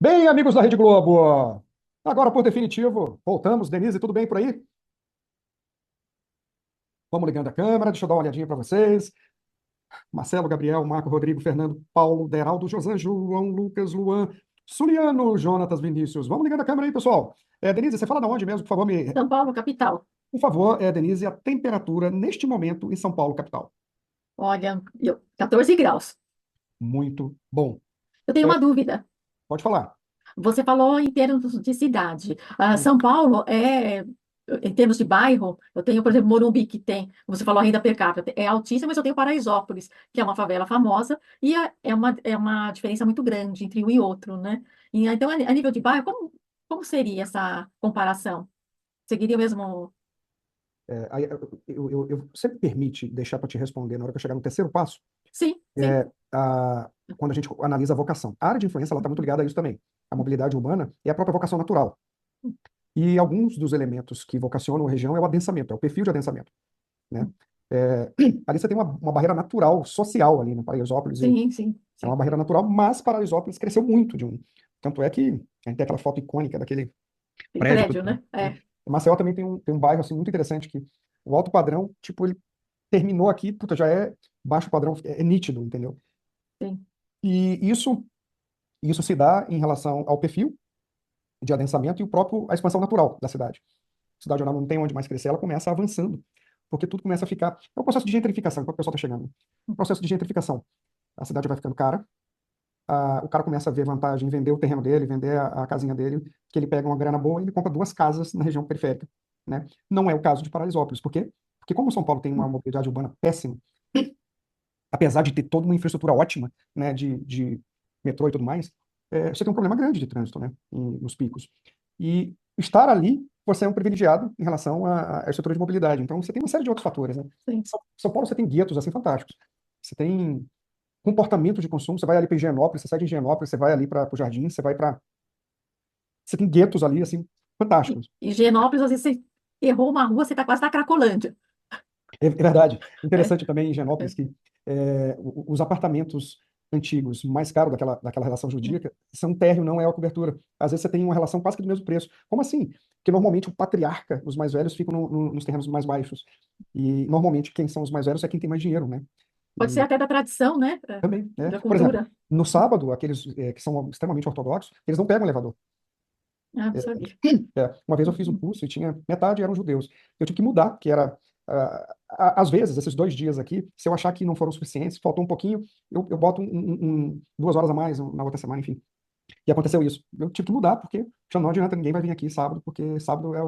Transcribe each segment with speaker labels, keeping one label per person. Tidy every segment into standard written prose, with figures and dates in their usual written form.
Speaker 1: Bem, amigos da Rede Globo, agora por definitivo, voltamos. Denise, tudo bem por aí? Vamos ligando a câmera, deixa eu dar uma olhadinha para vocês. Marcelo, Gabriel, Marco, Rodrigo, Fernando, Paulo, Deraldo, Josan, João, Lucas, Luan, Suliano, Jonatas, Vinícius. Vamos ligando a câmera aí, pessoal. Denise, você fala de onde mesmo, por favor,
Speaker 2: São Paulo, capital.
Speaker 1: por favor, Denise, a temperatura neste momento em São Paulo, capital.
Speaker 2: Olha, 14 graus.
Speaker 1: Muito bom.
Speaker 2: Eu tenho
Speaker 1: É,
Speaker 2: uma dúvida.
Speaker 1: pode falar.
Speaker 2: Você falou em termos de cidade.
Speaker 1: Hum,
Speaker 2: São Paulo em termos de bairro, eu tenho, por exemplo, Morumbi, que tem, você falou, a renda per capita, é altíssima, mas eu tenho Paraisópolis, que é uma favela famosa, e é uma diferença muito grande entre um e outro, né? E, então, a nível de bairro, como seria essa comparação? Seguiria o mesmo.
Speaker 1: você me permite deixar para te responder na hora que eu chegar no terceiro passo?
Speaker 2: Sim, sim.
Speaker 1: é, quando a gente analisa a vocação. A área de influência está muito ligada a isso também. A mobilidade urbana é a própria vocação natural. E alguns dos elementos que vocacionam a região é o adensamento, é o perfil de adensamento, né? É, ali você tem uma barreira natural, social ali no Paraisópolis, e
Speaker 2: Sim, sim,
Speaker 1: é uma
Speaker 2: sim.
Speaker 1: barreira natural, mas Paraisópolis cresceu muito de um. Tanto é que a gente tem aquela foto icônica daquele
Speaker 2: Tem
Speaker 1: prédio.
Speaker 2: prédio, né?
Speaker 1: Né?
Speaker 2: É,
Speaker 1: Maceió também tem um bairro assim, muito interessante que o alto padrão, tipo, ele terminou aqui, puta, já é baixo padrão, é nítido, entendeu?
Speaker 2: sim.
Speaker 1: E isso se dá em relação ao perfil de adensamento e a expansão natural da cidade. A cidade ela não tem onde mais crescer, ela começa avançando, porque tudo começa a ficar. É um processo de gentrificação, enquanto o pessoal está chegando. Um processo de gentrificação. A cidade vai ficando cara, o cara começa a ver vantagem em vender o terreno dele, vender a casinha dele, que ele pega uma grana boa e ele compra duas casas na região periférica. Né? Não é o caso de Paraisópolis. Por quê? Porque como São Paulo tem uma mobilidade urbana péssima, apesar de ter toda uma infraestrutura ótima, né, de metrô e tudo mais, você tem um problema grande de trânsito, né, nos picos. E estar ali, você é um privilegiado em relação à estrutura de mobilidade. Então, você tem uma série de outros fatores, né.
Speaker 2: Sim.
Speaker 1: São Paulo, você tem guetos, assim, fantásticos. Você tem comportamento de consumo, você vai ali para Higienópolis, você sai de Higienópolis, você vai ali para o Jardim, você vai para... Você tem guetos ali, assim,
Speaker 2: E
Speaker 1: fantásticos.
Speaker 2: Higienópolis, às vezes você errou uma rua, você está quase na Cracolândia.
Speaker 1: É verdade.
Speaker 2: É,
Speaker 1: Interessante também em Higienópolis
Speaker 2: é,
Speaker 1: que os apartamentos antigos mais caros daquela relação jurídica são térreo, não é a cobertura. Às vezes você tem uma relação quase que do mesmo preço. Como assim? Porque normalmente o patriarca, os mais velhos, ficam nos terrenos mais baixos. E normalmente quem são os mais velhos é quem tem mais dinheiro, né?
Speaker 2: pode ser
Speaker 1: E
Speaker 2: até da tradição, né?
Speaker 1: também, né?
Speaker 2: Da
Speaker 1: Por exemplo,
Speaker 2: cultura.
Speaker 1: no sábado, aqueles que são extremamente ortodoxos, eles não pegam elevador.
Speaker 2: Ah, não
Speaker 1: É,
Speaker 2: sabia.
Speaker 1: uma vez eu fiz um curso e tinha metade eram judeus. Eu tive que mudar, que era às vezes esses 2 dias aqui, se eu achar que não foram suficientes, faltou um pouquinho, eu boto 2 horas a mais na outra semana, enfim. E aconteceu isso. Eu tive que mudar porque já não adianta, ninguém vai vir aqui sábado, porque sábado é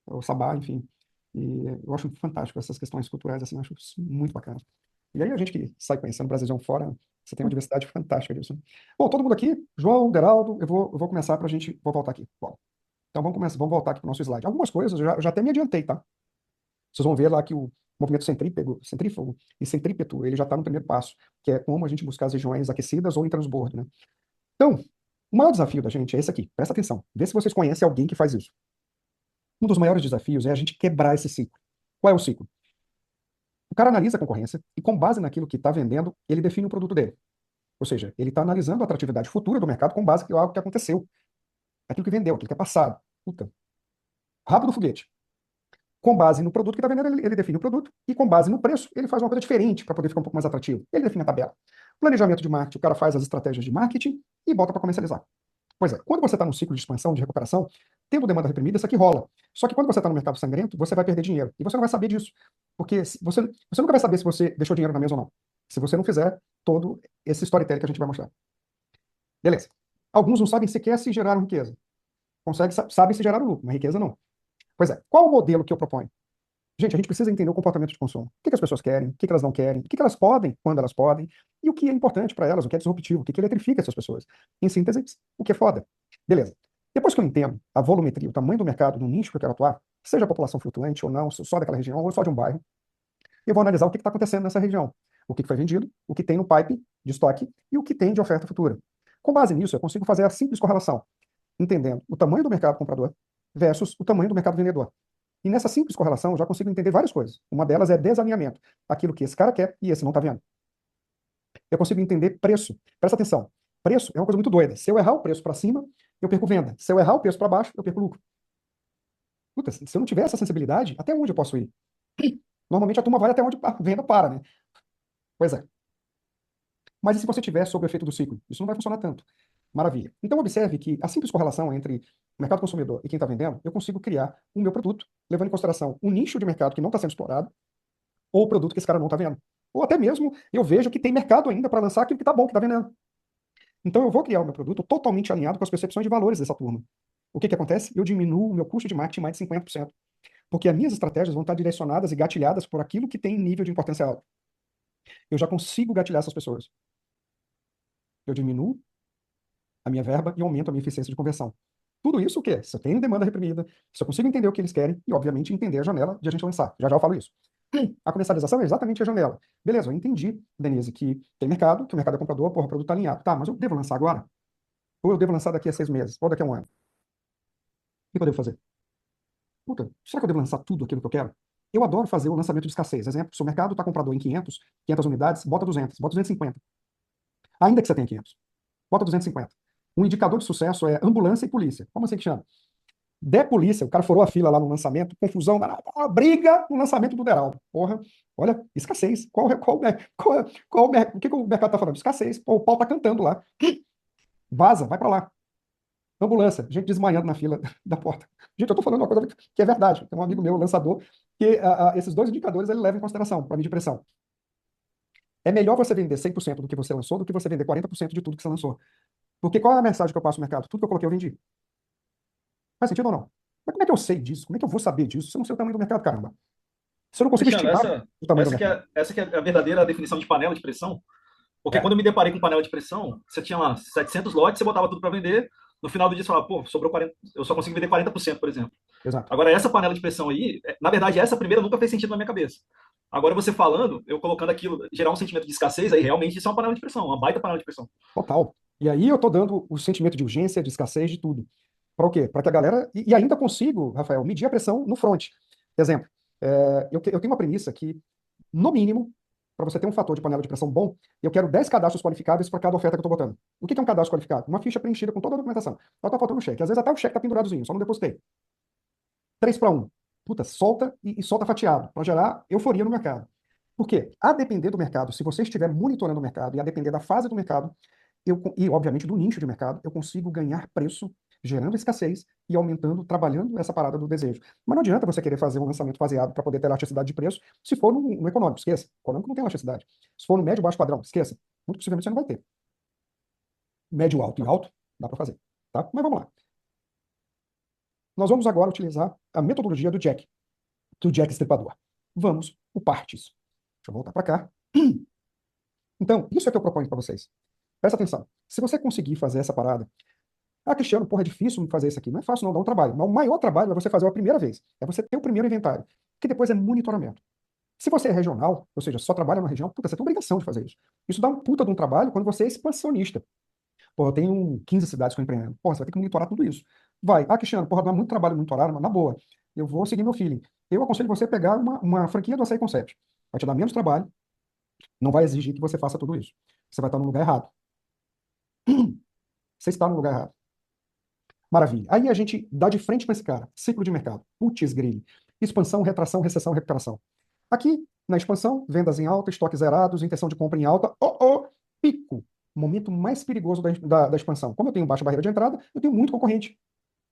Speaker 1: o sabá, enfim. E eu acho fantástico essas questões culturais, assim, eu acho isso muito bacana. E aí a gente que sai conhecendo o Brasilzão fora, você tem uma diversidade fantástica disso. Bom, todo mundo aqui, João, Deraldo, eu vou começar para a gente, vou voltar aqui. Bom, então vamos começar, vamos voltar aqui para o nosso slide. Algumas coisas eu já até me adiantei, tá? Vocês vão ver lá que o movimento centrífugo e centrípeto, ele já está no primeiro passo, que é como a gente buscar as regiões aquecidas ou em transbordo, né? Então, o maior desafio da gente é esse aqui. Presta atenção. Vê se vocês conhecem alguém que faz isso. Um dos maiores desafios é a gente quebrar esse ciclo. Qual é o ciclo? O cara analisa a concorrência e, com base naquilo que está vendendo, ele define o produto dele. Ou seja, ele está analisando a atratividade futura do mercado com base em algo que aconteceu, aquilo que vendeu, aquilo que é passado. Puta, rabo do foguete. Com base no produto que está vendendo, ele define o produto, e com base no preço, ele faz uma coisa diferente para poder ficar um pouco mais atrativo. Ele define a tabela. Planejamento de marketing, o cara faz as estratégias de marketing e bota para comercializar. Pois é, quando você está num ciclo de expansão, de recuperação, tendo demanda reprimida, isso aqui rola. Só que quando você está no mercado sangrento, você vai perder dinheiro. E você não vai saber disso. Porque você nunca vai saber se você deixou dinheiro na mesa ou não. Se você não fizer todo esse storytelling que a gente vai mostrar. Beleza. Alguns não sabem sequer se geraram riqueza. Sabem se geraram lucro, mas riqueza não. Pois é, qual o modelo que eu proponho? Gente, a gente precisa entender o comportamento de consumo. O que que as pessoas querem, o que que elas não querem, o que que elas podem, quando elas podem, e o que é importante para elas, o que é disruptivo, o que que eletrifica essas pessoas. Em síntese, o que é foda. Beleza. Depois que eu entendo a volumetria, o tamanho do mercado, no nicho que eu quero atuar, seja a população flutuante ou não, só daquela região ou só de um bairro, eu vou analisar o que está acontecendo nessa região. O que que foi vendido, o que tem no pipe de estoque e o que tem de oferta futura. Com base nisso, eu consigo fazer a simples correlação, entendendo o tamanho do mercado comprador versus o tamanho do mercado vendedor. E nessa simples correlação, eu já consigo entender várias coisas. Uma delas é desalinhamento. Aquilo que esse cara quer e esse não está vendo. Eu consigo entender preço. Presta atenção. Preço é uma coisa muito doida. Se eu errar o preço para cima, eu perco venda. Se eu errar o preço para baixo, eu perco lucro. Puta, se eu não tiver essa sensibilidade, até onde eu posso ir? Normalmente a turma vai até onde a venda para, né? Pois é. Mas e se você tiver sob o efeito do ciclo? Isso não vai funcionar tanto. Maravilha. Então observe que a simples correlação entre o mercado consumidor e quem está vendendo, eu consigo criar o meu produto, levando em consideração um nicho de mercado que não está sendo explorado, ou o produto que esse cara não está vendo. Ou até mesmo eu vejo que tem mercado ainda para lançar aquilo que está bom, que está vendendo. Então eu vou criar o meu produto totalmente alinhado com as percepções de valores dessa turma. O que que acontece? Eu diminuo o meu custo de marketing mais de 50%, porque as minhas estratégias vão estar direcionadas e gatilhadas por aquilo que tem nível de importância alto. Eu já consigo gatilhar essas pessoas. Eu diminuo a minha verba e aumento a minha eficiência de conversão. Tudo isso o quê? Se eu tenho demanda reprimida, se eu consigo entender o que eles querem e, obviamente, entender a janela de a gente lançar. Já já eu falo isso. A comercialização é exatamente a janela. Beleza, eu entendi, Denise, que tem mercado, que o mercado é comprador, porra, o produto está alinhado. Tá, mas eu devo lançar agora? Ou eu devo lançar daqui a 6 meses? Ou daqui a um ano? O que eu devo fazer? Puta, será que eu devo lançar tudo aquilo que eu quero? Eu adoro fazer o lançamento de escassez. Exemplo, se o mercado está comprador em 500 unidades, bota 200, bota 250. Ainda que você tenha 500, bota 250. Um indicador de sucesso é ambulância e polícia. Como assim que chama? Der polícia, o cara furou a fila lá no lançamento, confusão, briga no lançamento do Deraldo. Porra, olha, escassez. O que o mercado tá falando? Escassez. Pô, o pau tá cantando lá. Vaza, vai pra lá. Ambulância, gente desmaiando na fila da porta. Gente, eu tô falando uma coisa que é verdade. Tem um amigo meu, lançador, que esses dois indicadores ele leva em consideração para medir pressão. É melhor você vender 100% do que você lançou do que você vender 40% de tudo que você lançou. Porque qual é a mensagem que eu passo no mercado? Tudo que eu coloquei eu vendi. Faz sentido ou não? Mas como é que eu sei disso? Como é que eu vou saber disso se eu não sei o tamanho do mercado, caramba? Se eu não consigo
Speaker 3: Cristiano,
Speaker 1: estimar o tamanho do mercado.
Speaker 3: essa que é a verdadeira definição de panela de pressão. Porque
Speaker 1: É,
Speaker 3: quando eu me deparei com panela de pressão, você tinha lá 700 lotes, você botava tudo para vender, no final do dia você falava, pô, sobrou 40, eu só consigo vender 40%, por exemplo.
Speaker 1: exato.
Speaker 3: Agora, essa panela de pressão aí, na verdade, essa primeira nunca fez sentido na minha cabeça. Agora, você falando, eu colocando aquilo, gerar um sentimento de escassez, aí realmente isso é uma panela de pressão, uma baita panela de pressão.
Speaker 1: Total. E aí eu tô dando o sentimento de urgência, de escassez, de tudo. Para o quê? Para que a galera. E ainda consigo, Rafael, medir a pressão no front. Exemplo, eu tenho uma premissa que, no mínimo, para você ter um fator de panela de pressão bom, eu quero 10 cadastros qualificáveis para cada oferta que eu estou botando. O que é um cadastro qualificado? Uma ficha preenchida com toda a documentação. Só tá faltando o cheque. Às vezes até o cheque está penduradozinho, só não depositei. 3 para 1. Puta, solta e solta fatiado, para gerar euforia no mercado. Por quê? A depender do mercado, se você estiver monitorando o mercado e a depender da fase do mercado, e obviamente do nicho de mercado, eu consigo ganhar preço, gerando escassez e aumentando, trabalhando essa parada do desejo. Mas não adianta você querer fazer um lançamento faseado para poder ter elasticidade de preço, se for no econômico, esqueça. O econômico não tem elasticidade. Se for no médio, baixo padrão, esqueça. Muito possivelmente você não vai ter. Médio, alto e alto, dá para fazer. Tá? Mas vamos lá. Nós vamos agora utilizar a metodologia do Jack Estripador. Vamos por partes. Deixa eu voltar para cá. Então, isso é que eu proponho para vocês. Presta atenção. Se você conseguir fazer essa parada, Cristiano, porra, é difícil fazer isso aqui. Não é fácil, não, dá um trabalho. Mas o maior trabalho é você fazer a primeira vez. É você ter o primeiro inventário. Que depois é monitoramento. Se você é regional, ou seja, só trabalha na região, puta, você tem obrigação de fazer isso. Isso dá um puta de um trabalho quando você é expansionista. Pô, eu tenho 15 cidades que eu empreendo. Porra, você vai ter que monitorar tudo isso. Vai. Cristiano, porra, dá muito trabalho monitorar, mas na boa. Eu vou seguir meu feeling. Eu aconselho você a pegar uma franquia do Açaí Concept. Vai te dar menos trabalho, não vai exigir que você faça tudo isso. Você vai estar no lugar errado. Você está no lugar errado. Maravilha. Aí a gente dá de frente com esse cara. Ciclo de mercado. Putz, grille. Expansão, retração, recessão, recuperação. Aqui, na expansão, vendas em alta, estoques zerados, intenção de compra em alta. Pico. Momento mais perigoso da expansão. Como eu tenho baixa barreira de entrada, eu tenho muito concorrente.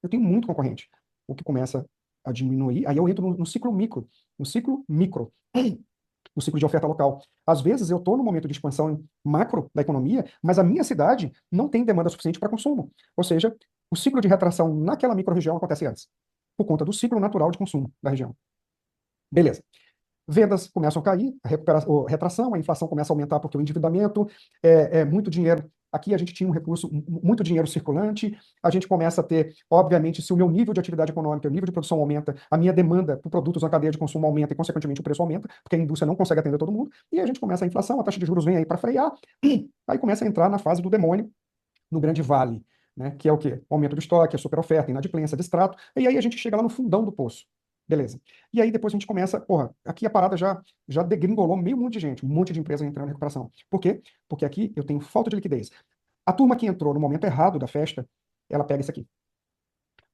Speaker 1: Eu tenho muito concorrente. O que começa a diminuir, aí eu entro no ciclo micro. No ciclo micro. No ciclo de oferta local. Às vezes eu estou no momento de expansão macro da economia, mas a minha cidade não tem demanda suficiente para consumo. Ou seja, o ciclo de retração naquela micro-região acontece antes, por conta do ciclo natural de consumo da região. Beleza. Vendas começam a cair, a retração, a inflação começa a aumentar porque o endividamento é muito dinheiro. Aqui a gente tinha um recurso, muito dinheiro circulante, a gente começa a ter, obviamente, se o meu nível de atividade econômica, o nível de produção aumenta, a minha demanda por produtos na cadeia de consumo aumenta e, consequentemente, o preço aumenta, porque a indústria não consegue atender todo mundo, e a gente começa a inflação, a taxa de juros vem aí para frear, aí começa a entrar na fase do demônio, no grande vale, né, que é o quê? O aumento do estoque, a superoferta, inadimplência, distrato, e aí a gente chega lá no fundão do poço. Beleza. E aí depois a gente começa, porra, aqui a parada já degringolou meio monte de gente, um monte de empresa entrando em recuperação. Por quê? Porque aqui eu tenho falta de liquidez. A turma que entrou no momento errado da festa, ela pega isso aqui.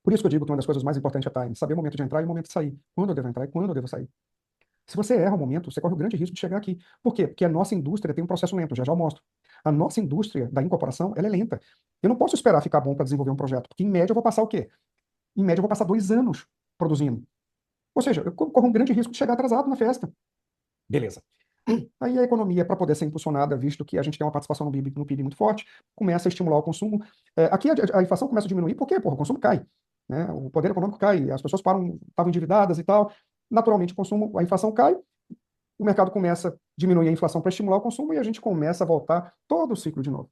Speaker 1: Por isso que eu digo que uma das coisas mais importantes é time, saber o momento de entrar e o momento de sair. Quando eu devo entrar e quando eu devo sair. Se você erra o momento, você corre o grande risco de chegar aqui. Por quê? Porque a nossa indústria tem um processo lento, já já eu mostro. A nossa indústria da incorporação, ela é lenta. Eu não posso esperar ficar bom para desenvolver um projeto, porque em média eu vou passar o quê? Em média eu vou passar 2 anos produzindo. Ou seja, eu corro um grande risco de chegar atrasado na festa. Beleza. Aí a economia, para poder ser impulsionada, visto que a gente tem uma participação no PIB muito forte, começa a estimular o consumo. Aqui a inflação começa a diminuir, por quê? Porra, o consumo cai. Né? O poder econômico cai, as pessoas estavam endividadas e tal. Naturalmente, o consumo, a inflação cai, o mercado começa a diminuir a inflação para estimular o consumo e a gente começa a voltar todo o ciclo de novo.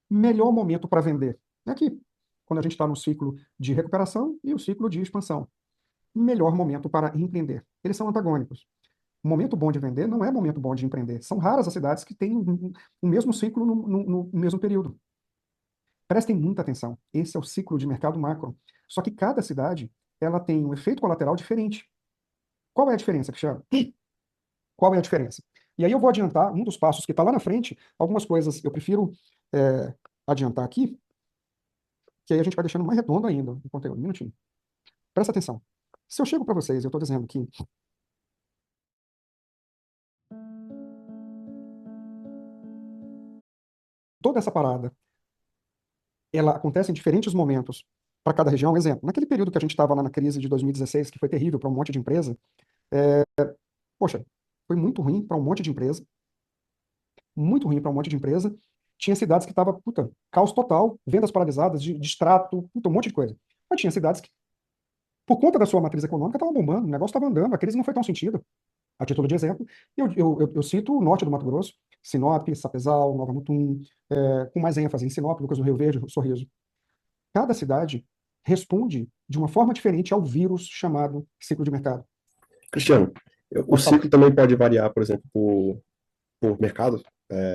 Speaker 1: Melhor momento para vender é aqui, quando a gente está no ciclo de recuperação e o ciclo de expansão. Melhor momento para empreender. Eles são antagônicos. Momento bom de vender não é momento bom de empreender. São raras as cidades que têm o mesmo ciclo no mesmo período. Prestem muita atenção. Esse é o ciclo de mercado macro. Só que cada cidade ela tem um efeito colateral diferente. Qual é a diferença, Cristiano? Qual é a diferença? E aí eu vou adiantar um dos passos que está lá na frente. Algumas coisas eu prefiro adiantar aqui, que aí a gente vai deixando mais redondo ainda o conteúdo. Um minutinho. Presta atenção. Se eu chego para vocês, eu estou dizendo que toda essa parada ela acontece em diferentes momentos para cada região. Exemplo, naquele período que a gente estava lá na crise de 2016, que foi terrível para um monte de empresa, poxa, foi muito ruim para um monte de empresa, muito ruim para um monte de empresa. Tinha cidades que estavam, puta, caos total, vendas paralisadas, de extrato, puta, um monte de coisa. Mas tinha cidades que, por conta da sua matriz econômica, estavam bombando, o negócio estava andando, a crise não foi tão sentida. A título de exemplo, eu cito o norte do Mato Grosso, Sinop, Sapezal, Nova Mutum, com mais ênfase em Sinop, Lucas do Rio Verde, Sorriso. Cada cidade responde de uma forma diferente ao vírus chamado ciclo de mercado.
Speaker 4: Cristiano, o
Speaker 1: Pode falar.
Speaker 4: ciclo também pode variar, por exemplo, por mercado,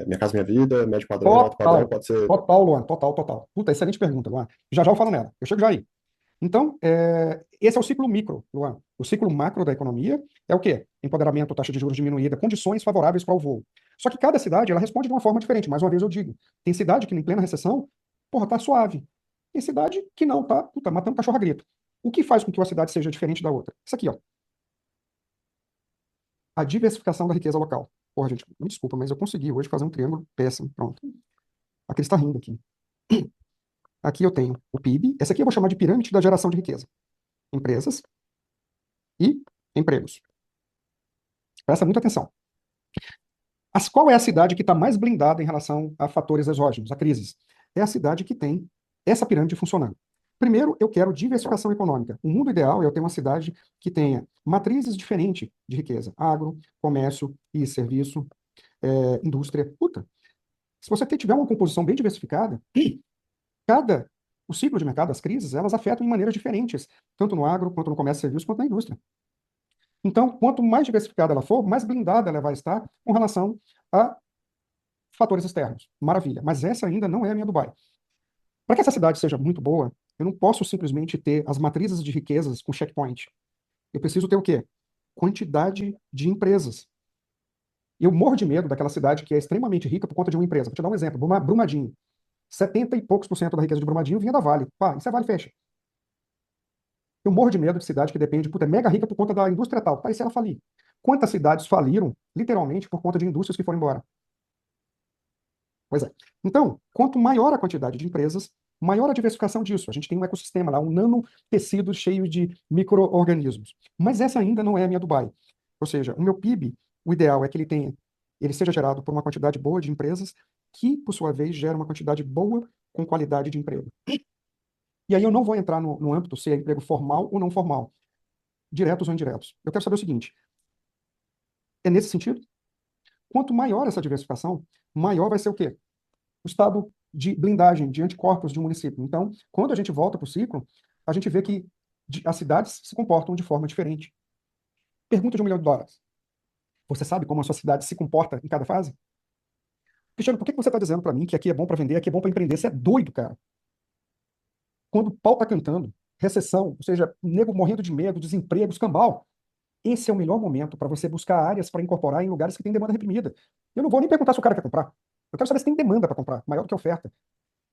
Speaker 4: Minha Casa Minha Vida, médio padrão, alto padrão,
Speaker 1: Total,
Speaker 4: pode ser.
Speaker 1: total, Luan, total, total. Puta, excelente pergunta, Luan. Já já eu falo nela, eu chego já aí. Então, esse é o ciclo micro, Luan. O ciclo macro da economia é o quê? Empoderamento, taxa de juros diminuída, condições favoráveis para o voo. Só que cada cidade, ela responde de uma forma diferente. Mais uma vez eu digo, tem cidade que em plena recessão, porra, tá suave. Tem cidade que não, tá, puta, matando cachorro a grito. O que faz com que uma cidade seja diferente da outra? Isso aqui, ó. A diversificação da riqueza local. Porra, gente, me desculpa, mas eu consegui hoje fazer um triângulo péssimo. Pronto. A Cris está rindo aqui. Aqui eu tenho o PIB. Essa aqui eu vou chamar de pirâmide da geração de riqueza. Empresas e empregos. Presta muita atenção. Qual é a cidade que está mais blindada em relação a fatores exógenos, a crises? É a cidade que tem essa pirâmide funcionando. Primeiro, eu quero diversificação econômica. O mundo ideal é eu ter uma cidade que tenha matrizes diferentes de riqueza. Agro, comércio e serviço, indústria. Puta, se você tiver uma composição bem diversificada, o ciclo de mercado, as crises, elas afetam de maneiras diferentes, tanto no agro, quanto no comércio e serviços, quanto na indústria. Então, quanto mais diversificada ela for, mais blindada ela vai estar com relação a fatores externos. Maravilha. Mas essa ainda não é a minha Dubai. Para que essa cidade seja muito boa, eu não posso simplesmente ter as matrizes de riquezas com checkpoint. Eu preciso ter o quê? Quantidade de empresas. Eu morro de medo daquela cidade que é extremamente rica por conta de uma empresa. Vou te dar um exemplo. Brumadinho. 70 e poucos por cento da riqueza de Brumadinho vinha da Vale. Pá, isso é Vale fecha. Eu morro de medo de cidade que depende, puta, é mega rica por conta da indústria tal. Tá, e se ela falir? Quantas cidades faliram, literalmente, por conta de indústrias que foram embora? Pois é. Então, quanto maior a quantidade de empresas, maior a diversificação disso. A gente tem um ecossistema lá, um nanotecido cheio de micro-organismos. Mas essa ainda não é a minha Dubai. Ou seja, o meu PIB, o ideal é que ele seja gerado por uma quantidade boa de empresas, que, por sua vez, gera uma quantidade boa com qualidade de emprego. E aí eu não vou entrar no âmbito se é emprego formal ou não formal, diretos ou indiretos. Eu quero saber o seguinte, é nesse sentido? Quanto maior essa diversificação, maior vai ser o quê? O estado de blindagem, de anticorpos de um município. Então, quando a gente volta para o ciclo, a gente vê que as cidades se comportam de forma diferente. Pergunta de $1 milhão. Você sabe como a sua cidade se comporta em cada fase? Cristiano, por que você está dizendo para mim que aqui é bom para vender, aqui é bom para empreender? Você é doido, cara. Quando o pau está cantando, recessão, ou seja, nego morrendo de medo, desemprego, escambau, esse é o melhor momento para você buscar áreas para incorporar em lugares que têm demanda reprimida. Eu não vou nem perguntar se o cara quer comprar. Eu quero saber se tem demanda para comprar, maior do que a oferta.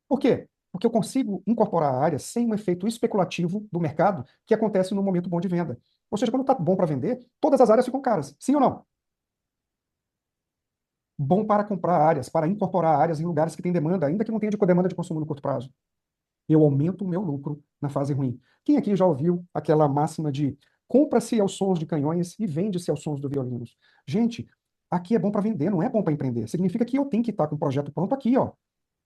Speaker 1: Por quê? Porque eu consigo incorporar a área sem um efeito especulativo do mercado que acontece no momento bom de venda. Ou seja, quando está bom para vender, todas as áreas ficam caras. Sim ou não? Bom para comprar áreas, para incorporar áreas em lugares que têm demanda, ainda que não tenha demanda de consumo no curto prazo. Eu aumento o meu lucro na fase ruim. Quem aqui já ouviu aquela máxima de compra-se aos sons de canhões e vende-se aos sons dos violinos? Gente, aqui é bom para vender, não é bom para empreender. Significa que eu tenho que estar com o projeto pronto aqui, ó.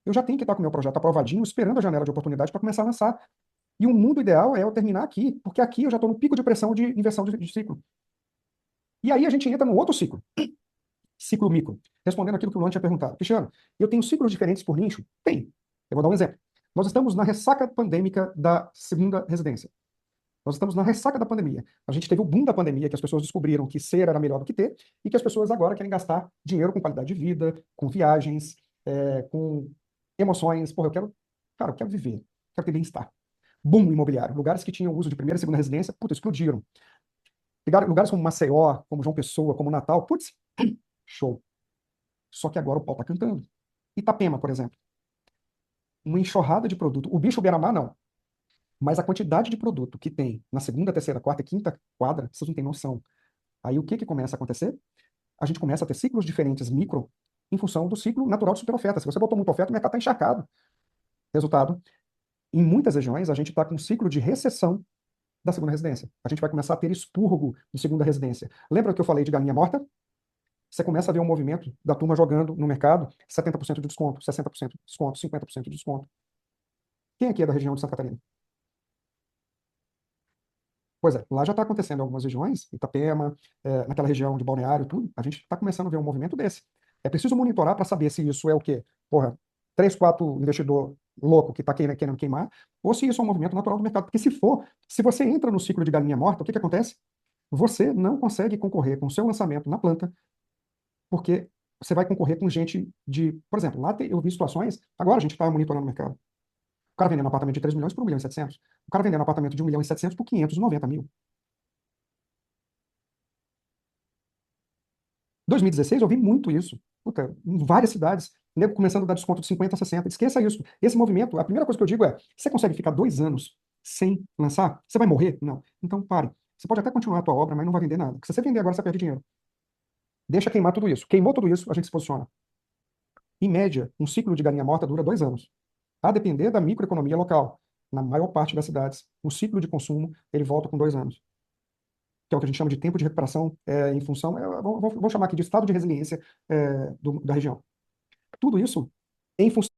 Speaker 1: Eu já tenho que estar com o meu projeto aprovadinho, esperando a janela de oportunidade para começar a lançar. E o mundo ideal é eu terminar aqui, porque aqui eu já estou no pico de pressão de inversão de ciclo. E aí a gente entra no outro ciclo, ciclo micro. Respondendo aquilo que o Luan tinha perguntado. Cristiano, eu tenho ciclos diferentes por nicho? Tem. Eu vou dar um exemplo. Nós estamos na ressaca pandêmica da segunda residência. Nós estamos na ressaca da pandemia. A gente teve o boom da pandemia, que as pessoas descobriram que ser era melhor do que ter, e que as pessoas agora querem gastar dinheiro com qualidade de vida, com viagens, com emoções. Porra, cara, eu quero viver, quero ter bem-estar. Boom imobiliário. Lugares que tinham uso de primeira e segunda residência, puta, explodiram. Lugares como Maceió, como João Pessoa, como Natal, putz, show. Só que agora o pau tá cantando. Itapema, por exemplo. Uma enxurrada de produto. O bicho beira-mar, não. Mas a quantidade de produto que tem na segunda, terceira, quarta e quinta quadra, vocês não têm noção. Aí o que que começa a acontecer? A gente começa a ter ciclos diferentes micro em função do ciclo natural de superoferta. Se você botou muita oferta, o mercado está encharcado. Resultado, em muitas regiões, a gente está com um ciclo de recessão da segunda residência. A gente vai começar a ter expurgo de segunda residência. Lembra que eu falei de galinha morta? Você começa a ver um movimento da turma jogando no mercado 70% de desconto, 60% de desconto, 50% de desconto. Quem aqui é da região de Santa Catarina? Pois é, lá já está acontecendo em algumas regiões, Itapema, naquela região de Balneário, tudo, a gente está começando a ver um movimento desse. É preciso monitorar para saber se isso é o quê? Porra, 3, 4 investidor louco que está querendo queimar, ou se isso é um movimento natural do mercado. Porque se for, se você entra no ciclo de galinha morta, o que que acontece? Você não consegue concorrer com o seu lançamento na planta, porque você vai concorrer com gente de... Por exemplo, eu vi situações, agora a gente está monitorando o mercado. O cara vendendo um apartamento de 3 milhões por 1.700.000. O cara vendendo um apartamento de 1.700.000 por 590.000. 2016 eu vi muito isso. Puta, em várias cidades, nego começando a dar desconto de 50 a 60. Esqueça isso. Esse movimento, a primeira coisa que eu digo é: você consegue ficar 2 anos sem lançar? Você vai morrer? Não. Então pare. Você pode até continuar a tua obra, mas não vai vender nada. Porque se você vender agora, você perde dinheiro. Deixa queimar tudo isso. Queimou tudo isso, a gente se posiciona. Em média, um ciclo de galinha morta dura 2 anos. A depender da microeconomia local. Na maior parte das cidades, o ciclo de consumo ele volta com 2 anos. Que é o que a gente chama de tempo de recuperação em função, vou chamar aqui de estado de resiliência da região. Tudo isso em função